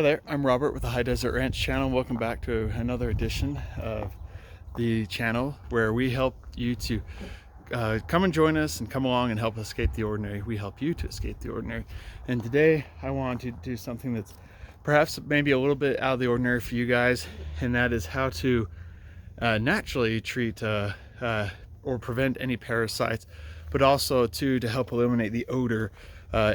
Hi there, I'm Robert with the High Deseret Ranch channel. Welcome back to another edition of the channel where we help you to come and join us and come along and help us escape the ordinary. We help you to escape the ordinary. And today I want to do something that's perhaps maybe a little bit out of the ordinary for you guys, and that is how to naturally treat or prevent any parasites, but also to help eliminate the odor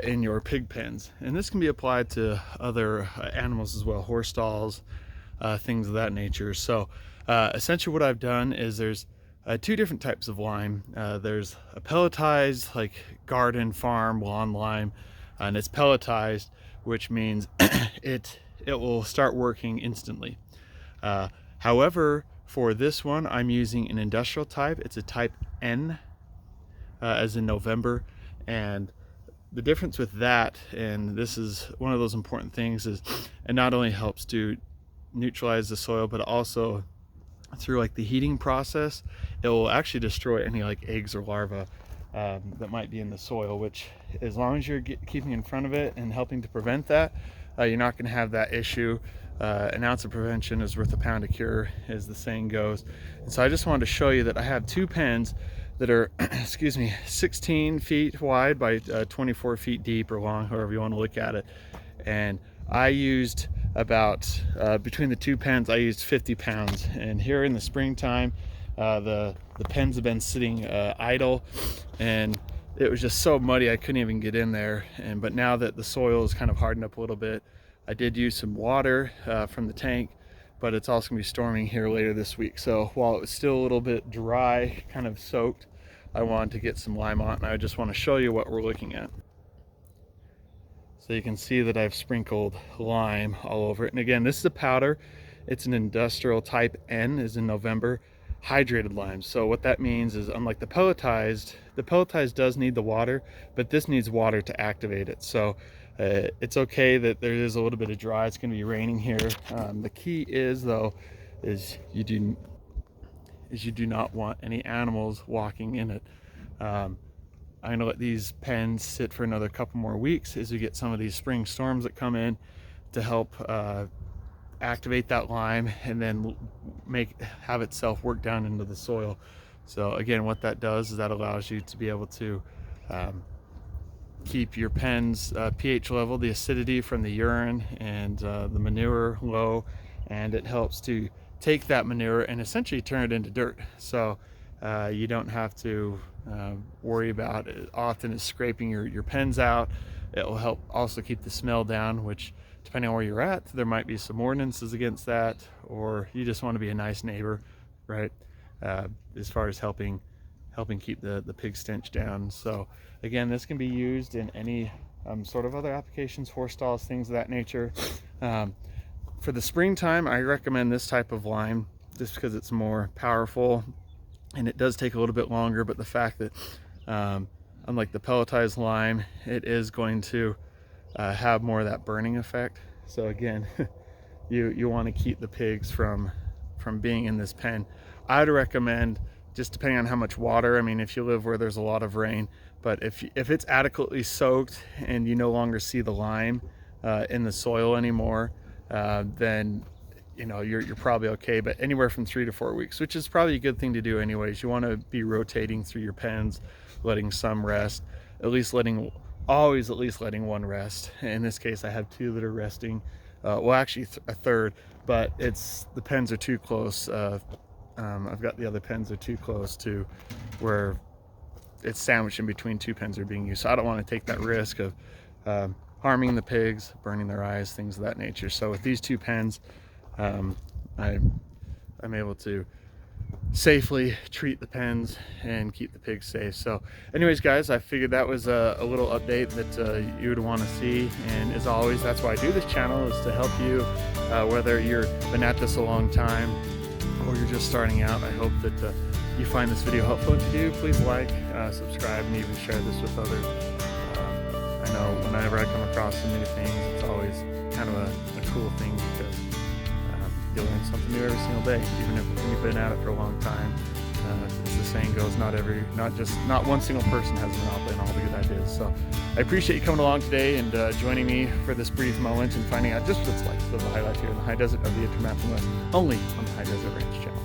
in your pig pens. And this can be applied to other animals as well, horse stalls, things of that nature. So essentially what I've done is there's two different types of lime. There's a pelletized, like garden, farm, lawn lime, and it's pelletized, which means it will start working instantly. However, for this one, I'm using an industrial type. It's a type N, as in November. And the difference with that, and this is one of those important things, is it not only helps to neutralize the soil, but also through like the heating process, it will actually destroy any like eggs or larvae that might be in the soil, which as long as you're keeping in front of it and helping to prevent that, you're not going to have that issue. An ounce of prevention is worth a pound of cure, as the saying goes. And so I just wanted to show you that I have two pens that are excuse me, 16 feet wide by 24 feet deep or long, however you want to look at it. And I used about between the two pens, I used 50 pounds. And here in the springtime, the pens have been sitting idle, and it was just so muddy I couldn't even get in there. But now that the soil is kind of hardened up a little bit, I did use some water from the tank, but it's also gonna be storming here later this week. So while it was still a little bit dry, kind of soaked, I wanted to get some lime on, and I just want to show you what we're looking at. So you can see that I've sprinkled lime all over it. And again, this is a powder. It's an industrial type N, as in November, hydrated lime. So what that means is, unlike the pelletized does need the water, but this needs water to activate it. So it's okay that there is a little bit of dry. It's going to be raining here. The key is, though, is you do not want any animals walking in it. I'm going to let these pens sit for another couple more weeks as we get some of these spring storms that come in to help activate that lime and then have itself work down into the soil. So again, what that does is that allows you to be able to keep your pen's pH level, the acidity from the urine and the manure low, and it helps to take that manure and essentially turn it into dirt. So you don't have to worry about it often is scraping your pens out. It will help also keep the smell down, which depending on where you're at, there might be some ordinances against that, or you just want to be a nice neighbor, right? As far as helping keep the pig stench down. So again, this can be used in any sort of other applications, horse stalls, things of that nature. For the springtime, I recommend this type of lime just because it's more powerful, and it does take a little bit longer, but the fact that unlike the pelletized lime, it is going to have more of that burning effect. So again, you want to keep the pigs from being in this pen. I'd recommend, just depending on how much water, I mean, if you live where there's a lot of rain, but if it's adequately soaked and you no longer see the lime in the soil anymore, then you're probably okay. But anywhere from 3 to 4 weeks, which is probably a good thing to do anyways. You want to be rotating through your pens, letting some rest, always at least letting one rest. In this case, I have two that are resting. Well, actually a third, but the pens are too close. I've got the other pens are too close to where it's sandwiched in between two pens are being used. So I don't want to take that risk of harming the pigs, burning their eyes, things of that nature. So with these two pens, I'm able to safely treat the pens and keep the pigs safe. So anyways, guys, I figured that was a little update that you would want to see. And as always, that's why I do this channel, is to help you, whether you've been at this a long time or you're just starting out. I hope that you find this video helpful. If you do, please like, subscribe, and even share this with others. I know whenever I come across some new things, it's always kind of a cool thing, because you'll learn something new every single day, even if you've been at it for a long time. as the saying goes, not one single person has a monopoly on all the good ideas. So I appreciate you coming along today and joining me for this brief moment and finding out just what it's like to live a high life here in the high desert of the Intermountain West, only on the High Desert Ranch channel.